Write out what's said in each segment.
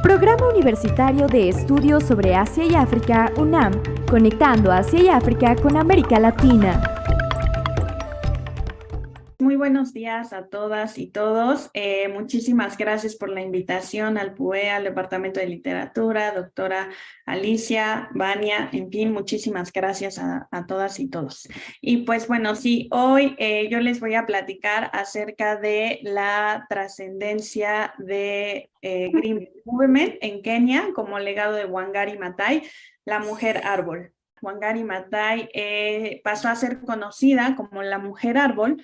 Programa Universitario de Estudios sobre Asia y África, UNAM, conectando Asia y África con América Latina. Muy buenos días a todas y todos. Muchísimas gracias por la invitación al PUE, al Departamento de Literatura, doctora Alicia, Vania, en fin, muchísimas gracias a todas y todos. Y pues bueno, sí, hoy yo les voy a platicar acerca de la trascendencia de Green Movement en Kenia como legado de Wangari Maathai, la mujer árbol. Wangari Maathai pasó a ser conocida como la mujer árbol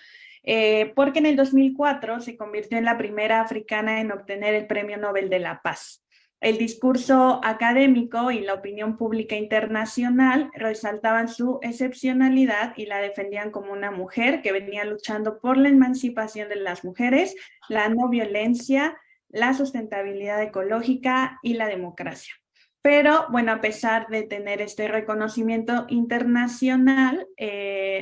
porque en el 2004 se convirtió en la primera africana en obtener el Premio Nobel de la Paz. El discurso académico y la opinión pública internacional resaltaban su excepcionalidad y la defendían como una mujer que venía luchando por la emancipación de las mujeres, la no violencia, la sustentabilidad ecológica y la democracia. Pero bueno, a pesar de tener este reconocimiento internacional,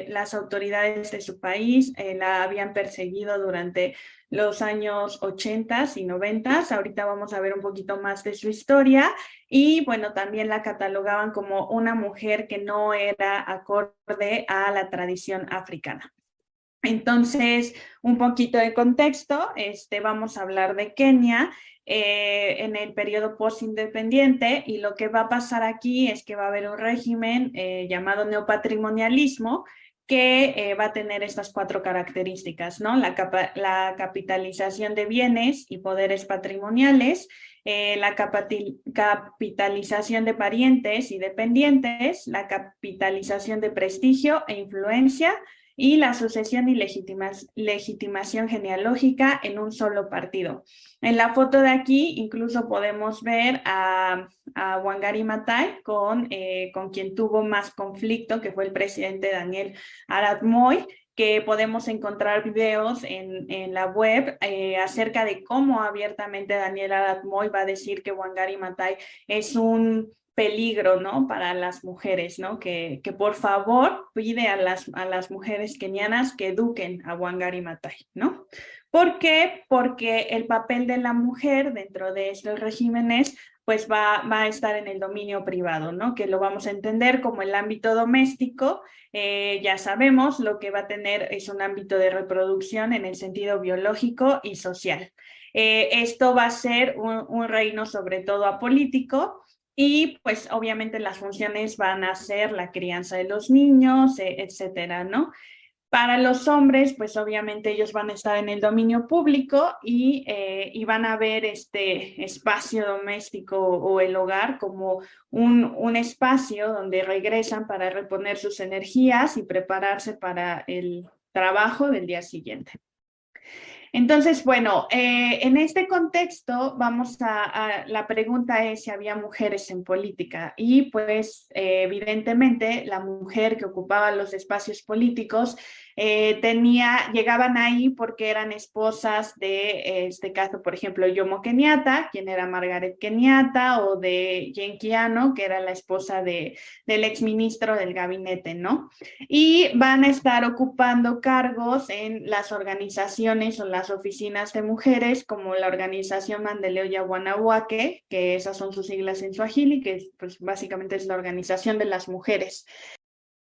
las autoridades de su país la habían perseguido durante los años 80 y 90. Ahorita vamos a ver un poquito más de su historia y bueno, también la catalogaban como una mujer que no era acorde a la tradición africana. Entonces, un poquito de contexto, vamos a hablar de Kenia en el periodo postindependiente y lo que va a pasar aquí es que va a haber un régimen llamado neopatrimonialismo que va a tener estas cuatro características, ¿no? La capitalización de bienes y poderes patrimoniales, la capitalización de parientes y dependientes, la capitalización de prestigio e influencia, y la sucesión y legitimación genealógica en un solo partido. En la foto de aquí incluso podemos ver a Wangari Maathai con quien tuvo más conflicto, que fue el presidente Daniel Arap Moi, que podemos encontrar videos en la web acerca de cómo abiertamente Daniel Arap Moi va a decir que Wangari Maathai es un peligro, ¿no? Para las mujeres, ¿no? Que por favor pide a las mujeres kenianas que eduquen a Wangari Maathai, ¿no? ¿Por qué? Porque el papel de la mujer dentro de estos regímenes pues va a estar en el dominio privado, ¿no? Que lo vamos a entender como el ámbito doméstico. Ya sabemos, lo que va a tener es un ámbito de reproducción en el sentido biológico y social. Esto va a ser un reino sobre todo apolítico, y pues obviamente las funciones van a ser la crianza de los niños, etcétera, ¿no? Para los hombres, pues obviamente ellos van a estar en el dominio público y van a ver este espacio doméstico o el hogar como un espacio donde regresan para reponer sus energías y prepararse para el trabajo del día siguiente. Entonces, bueno, en este contexto la pregunta es si había mujeres en política y pues evidentemente la mujer que ocupaba los espacios políticos llegaban ahí porque eran esposas de, este caso, por ejemplo, Jomo Kenyatta, quien era Margaret Kenyatta, o de Jane Kiano, que era la esposa del exministro del gabinete, ¿no? Y van a estar ocupando cargos en las organizaciones o las oficinas de mujeres, como la organización Maendeleo Wanawake, que esas son sus siglas en Swahili, que pues básicamente es la organización de las mujeres.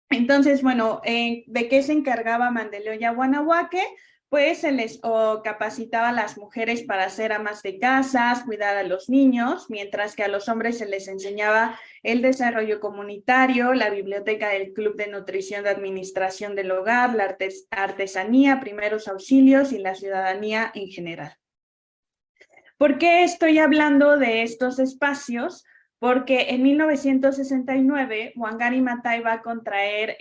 Entonces, bueno, ¿de qué se encargaba Maendeleo Wanawake? Pues se les capacitaba a las mujeres para ser amas de casas, cuidar a los niños, mientras que a los hombres se les enseñaba el desarrollo comunitario, la biblioteca del Club de Nutrición de Administración del Hogar, la artesanía, primeros auxilios y la ciudadanía en general. ¿Por qué estoy hablando de estos espacios? Porque en 1969 Wangari Maathai va a contraer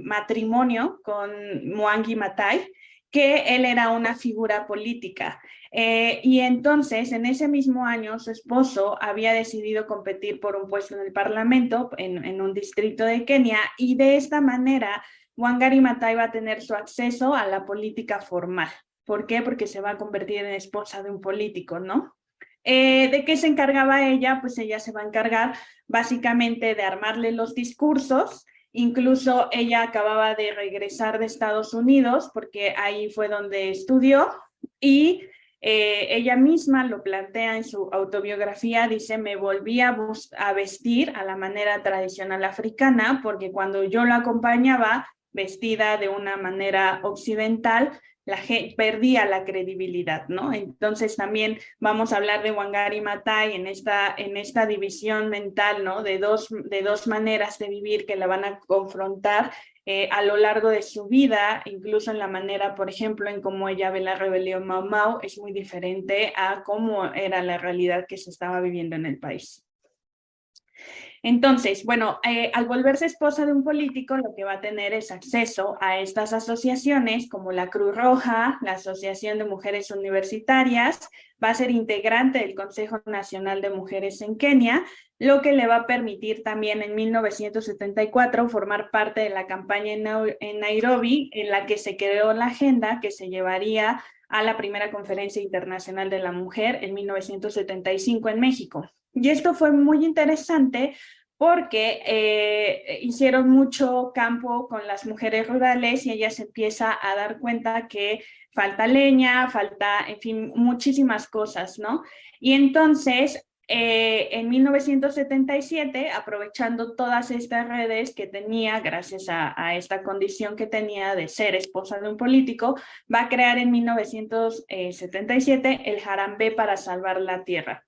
matrimonio con Mwangi Maathai, que él era una figura política. Y entonces, en ese mismo año, su esposo había decidido competir por un puesto en el Parlamento, en un distrito de Kenia, y de esta manera Wangari Maathai va a tener su acceso a la política formal. ¿Por qué? Porque se va a convertir en esposa de un político, ¿no? ¿De qué se encargaba ella? Pues ella se va a encargar básicamente de armarle los discursos. Incluso ella acababa de regresar de Estados Unidos porque ahí fue donde estudió y ella misma lo plantea en su autobiografía, dice, me volví a vestir a la manera tradicional africana, porque cuando yo la acompañaba vestida de una manera occidental, la gente perdía la credibilidad, ¿no? Entonces también vamos a hablar de Wangari Maathai en esta división mental, ¿no? De dos maneras de vivir que la van a confrontar a lo largo de su vida, incluso en la manera, por ejemplo, en cómo ella ve la rebelión Mau Mau, es muy diferente a cómo era la realidad que se estaba viviendo en el país. Entonces, bueno, al volverse esposa de un político, lo que va a tener es acceso a estas asociaciones como la Cruz Roja, la Asociación de Mujeres Universitarias, va a ser integrante del Consejo Nacional de Mujeres en Kenia, lo que le va a permitir también en 1974 formar parte de la campaña en Nairobi, en la que se creó la agenda que se llevaría a la primera Conferencia Internacional de la Mujer en 1975 en México. Y esto fue muy interesante porque hicieron mucho campo con las mujeres rurales y ella se empieza a dar cuenta que falta leña, falta, en fin, muchísimas cosas, ¿no? Y entonces, en 1977, aprovechando todas estas redes que tenía, gracias a esta condición que tenía de ser esposa de un político, va a crear en 1977 el Harambee para salvar la tierra.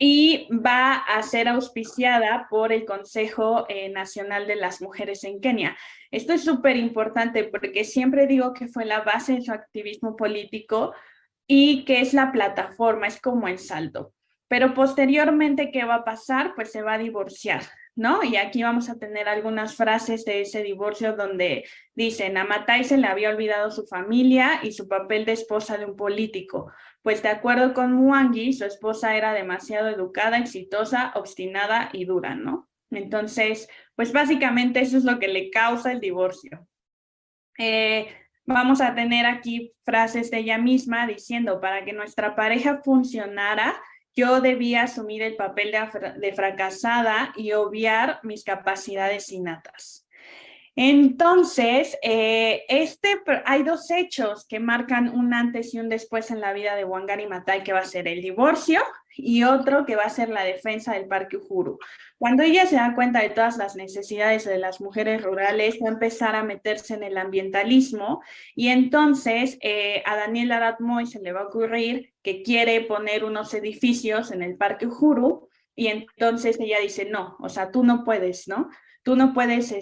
Y va a ser auspiciada por el Consejo Nacional de las Mujeres en Kenia. Esto es súper importante porque siempre digo que fue la base de su activismo político y que es la plataforma, es como el saldo. Pero posteriormente, ¿qué va a pasar? Pues se va a divorciar, ¿no? Y aquí vamos a tener algunas frases de ese divorcio donde dicen, a Maathai se le había olvidado su familia y su papel de esposa de un político. Pues de acuerdo con Mwangi, su esposa era demasiado educada, exitosa, obstinada y dura, ¿no? Entonces, pues básicamente eso es lo que le causa el divorcio. Vamos a tener aquí frases de ella misma diciendo, para que nuestra pareja funcionara, yo debía asumir el papel de fracasada y obviar mis capacidades innatas. Entonces, hay dos hechos que marcan un antes y un después en la vida de Wangari Maathai, que va a ser el divorcio y otro que va a ser la defensa del Parque Uhuru. Cuando ella se da cuenta de todas las necesidades de las mujeres rurales, va a empezar a meterse en el ambientalismo y entonces a Daniel Arap Moi se le va a ocurrir que quiere poner unos edificios en el Parque Uhuru y entonces ella dice, no, o sea, tú no puedes, ¿no? Tú no puedes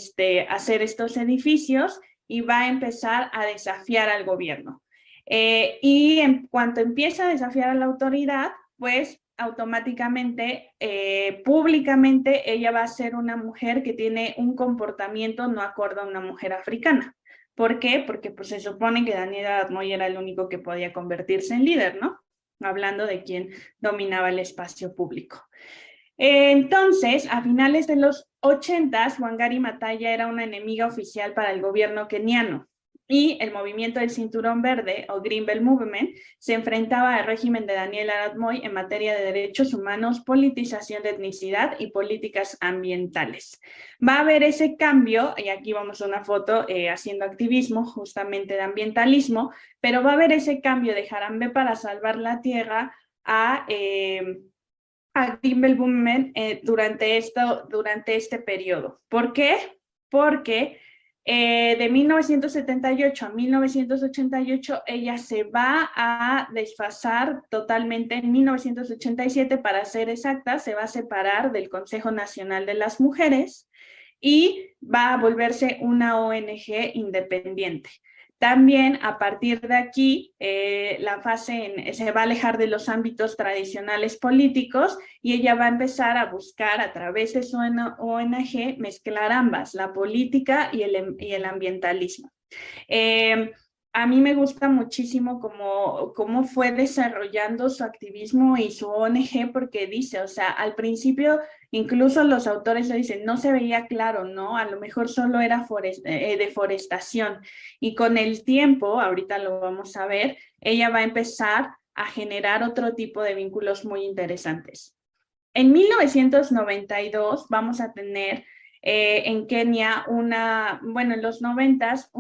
hacer estos edificios y va a empezar a desafiar al gobierno. Y en cuanto empieza a desafiar a la autoridad, pues automáticamente, públicamente, ella va a ser una mujer que tiene un comportamiento no acorde a una mujer africana. ¿Por qué? Porque pues, se supone que Daniel Arap Moi era el único que podía convertirse en líder, ¿no? Hablando de quien dominaba el espacio público. Entonces, a finales de los 80, Wangari Maathai era una enemiga oficial para el gobierno keniano y el movimiento del Cinturón Verde o Green Belt Movement se enfrentaba al régimen de Daniel Arap Moi en materia de derechos humanos, politización de etnicidad y políticas ambientales. Va a haber ese cambio, y aquí vamos a una foto haciendo activismo justamente de ambientalismo, pero va a haber ese cambio de Harambee para salvar la tierra a Green Belt Movement durante este periodo. ¿Por qué? Porque de 1978 a 1988 ella se va a desfasar totalmente. En 1987, para ser exacta, se va a separar del Consejo Nacional de las Mujeres y va a volverse una ONG independiente. También a partir de aquí, la fase se va a alejar de los ámbitos tradicionales políticos y ella va a empezar a buscar a través de su ONG mezclar ambas, la política y el ambientalismo. A mí me gusta muchísimo cómo fue desarrollando su activismo y su ONG porque dice, o sea, al principio incluso los autores le dicen, no se veía claro, ¿no? A lo mejor solo era deforestación y con el tiempo, ahorita lo vamos a ver, ella va a empezar a generar otro tipo de vínculos muy interesantes. En 1992 vamos a tener en Kenia en los 90s,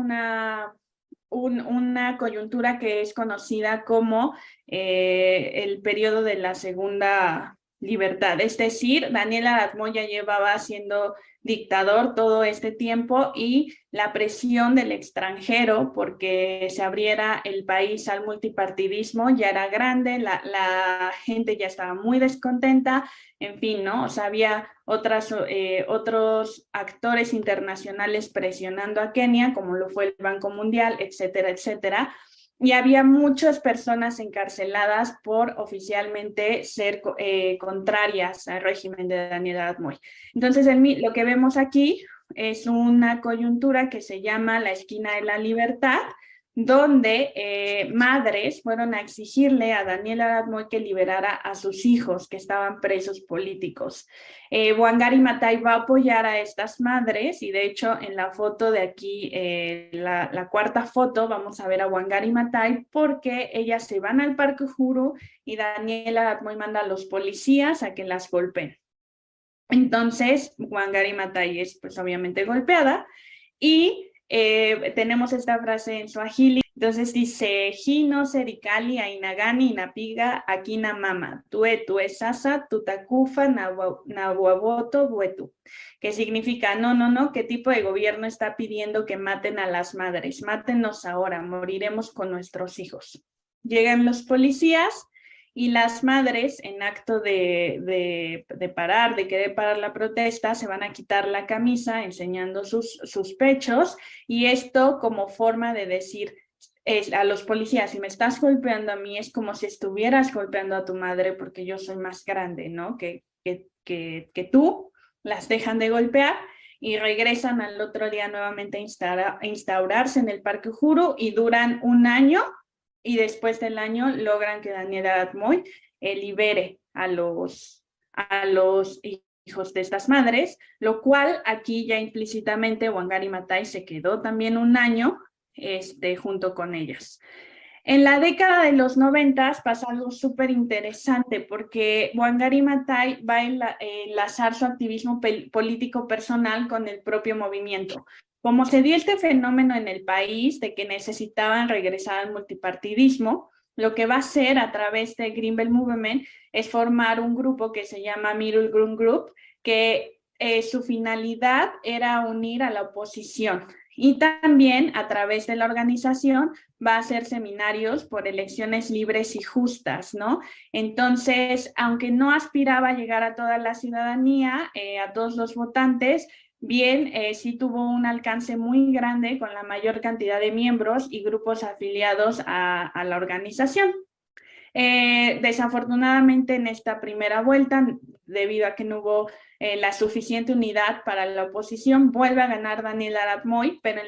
una coyuntura que es conocida como el periodo de la Segunda Libertad. Es decir, Daniel Arad Moi ya llevaba siendo dictador todo este tiempo y la presión del extranjero porque se abriera el país al multipartidismo ya era grande, la gente ya estaba muy descontenta, en fin, ¿no? O sea, había otros actores internacionales presionando a Kenia, como lo fue el Banco Mundial, etcétera, etcétera. Y había muchas personas encarceladas por oficialmente ser contrarias al régimen de Daniel Arad Moi. Entonces, lo que vemos aquí es una coyuntura que se llama la esquina de la libertad, donde madres fueron a exigirle a Daniel Arad Moi que liberara a sus hijos que estaban presos políticos. Wangari Maathai va a apoyar a estas madres y de hecho en la foto de aquí, la cuarta foto, vamos a ver a Wangari Maathai porque ellas se van al Parque Uhuru y Daniel Arad Moi manda a los policías a que las golpeen. Entonces, Wangari Maathai es pues obviamente golpeada y tenemos esta frase en Swahili, entonces dice, Hino serikali ainagani inapiga akina mama, tue esasa tutakufa nawaboto buetu, que significa, no, ¿qué tipo de gobierno está pidiendo que maten a las madres? Mátenos ahora, moriremos con nuestros hijos. Llegan los policías y las madres, en acto de querer parar la protesta, se van a quitar la camisa enseñando sus pechos, y esto como forma de decir a los policías, si me estás golpeando a mí, es como si estuvieras golpeando a tu madre porque yo soy más grande, ¿no? Que tú. Las dejan de golpear y regresan al otro día nuevamente a instaurarse en el Parque Uhuru y duran un año. Y después del año logran que Daniel Arad Moi libere a los hijos de estas madres, lo cual aquí ya implícitamente Wangari Maathai se quedó también un año junto con ellas. En la década de los 90 pasa algo súper interesante porque Wangari Maathai va a enlazar su activismo político personal con el propio movimiento. Como se dio este fenómeno en el país de que necesitaban regresar al multipartidismo, lo que va a hacer a través de Green Belt Movement es formar un grupo que se llama Middle Ground Group, que su finalidad era unir a la oposición. Y también a través de la organización va a hacer seminarios por elecciones libres y justas, ¿no? Entonces, aunque no aspiraba a llegar a toda la ciudadanía, a todos los votantes, bien, sí tuvo un alcance muy grande con la mayor cantidad de miembros y grupos afiliados a la organización. Desafortunadamente en esta primera vuelta, debido a que no hubo la suficiente unidad para la oposición, vuelve a ganar Daniel Arad Moi, pero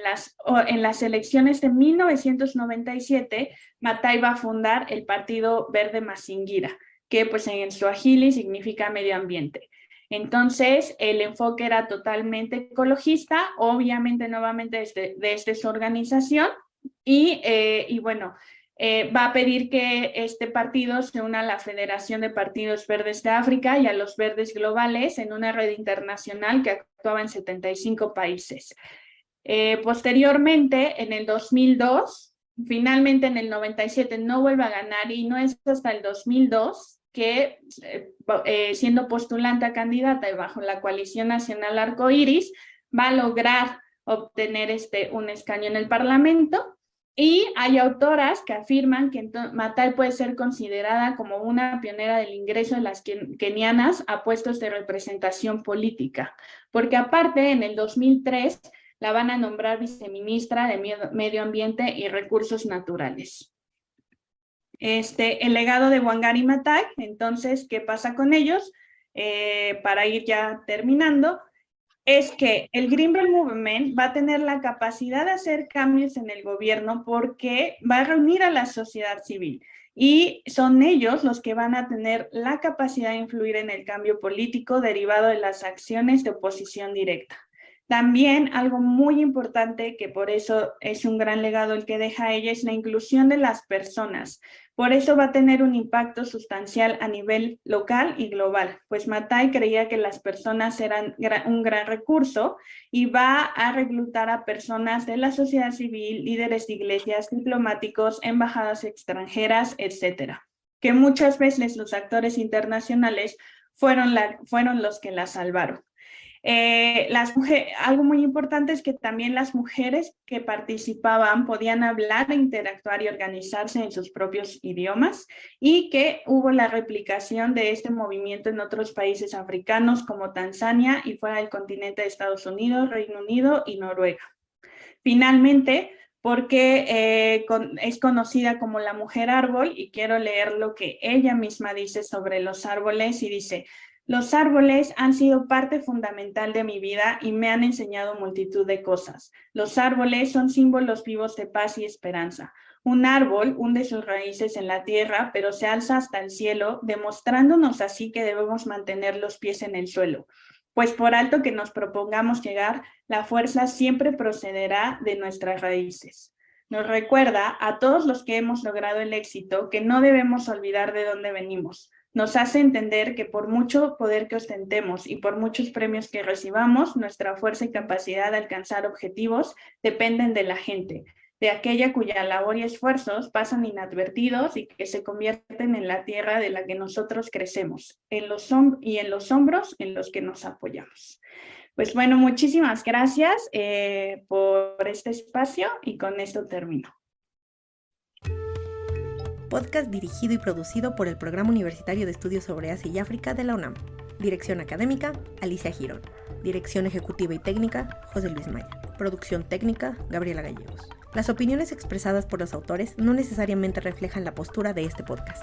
en las elecciones de 1997, Maathai va a fundar el Partido Verde Mazingira, que pues en Swahili significa medio ambiente. Entonces, el enfoque era totalmente ecologista, obviamente nuevamente desde su organización, y bueno, va a pedir que este partido se una a la Federación de Partidos Verdes de África y a los Verdes Globales en una red internacional que actuaba en 75 países. Posteriormente, en el 2002, finalmente en el 97 no vuelve a ganar y no es hasta el 2002 que siendo postulante a candidata y bajo la Coalición Nacional Arcoíris, va a lograr obtener un escaño en el Parlamento. Y hay autoras que afirman que Maathai puede ser considerada como una pionera del ingreso de las kenianas a puestos de representación política, porque aparte en el 2003 la van a nombrar viceministra de Medio Ambiente y Recursos Naturales. El legado de Wangari Maathai, entonces, ¿qué pasa con ellos? Para ir ya terminando, es que el Green Belt Movement va a tener la capacidad de hacer cambios en el gobierno porque va a reunir a la sociedad civil y son ellos los que van a tener la capacidad de influir en el cambio político derivado de las acciones de oposición directa. También algo muy importante, que por eso es un gran legado el que deja ella, es la inclusión de las personas. Por eso va a tener un impacto sustancial a nivel local y global, pues Mathai creía que las personas eran un gran recurso y va a reclutar a personas de la sociedad civil, líderes de iglesias, diplomáticos, embajadas extranjeras, etcétera, que muchas veces los actores internacionales fueron los que la salvaron. Algo muy importante es que también las mujeres que participaban podían hablar, interactuar y organizarse en sus propios idiomas, y que hubo la replicación de este movimiento en otros países africanos como Tanzania y fuera del continente de Estados Unidos, Reino Unido y Noruega. Finalmente, porque es conocida como la mujer árbol, y quiero leer lo que ella misma dice sobre los árboles, y dice: los árboles han sido parte fundamental de mi vida y me han enseñado multitud de cosas. Los árboles son símbolos vivos de paz y esperanza. Un árbol hunde sus raíces en la tierra, pero se alza hasta el cielo, demostrándonos así que debemos mantener los pies en el suelo. Pues por alto que nos propongamos llegar, la fuerza siempre procederá de nuestras raíces. Nos recuerda a todos los que hemos logrado el éxito que no debemos olvidar de dónde venimos. Nos hace entender que por mucho poder que ostentemos y por muchos premios que recibamos, nuestra fuerza y capacidad de alcanzar objetivos dependen de la gente, de aquella cuya labor y esfuerzos pasan inadvertidos y que se convierten en la tierra de la que nosotros crecemos, en los hombros en los que nos apoyamos. Pues bueno, muchísimas gracias por este espacio, y con esto termino. Podcast dirigido y producido por el Programa Universitario de Estudios sobre Asia y África de la UNAM. Dirección académica, Alicia Girón. Dirección ejecutiva y técnica, José Luis Maya. Producción técnica, Gabriela Gallegos. Las opiniones expresadas por los autores no necesariamente reflejan la postura de este podcast.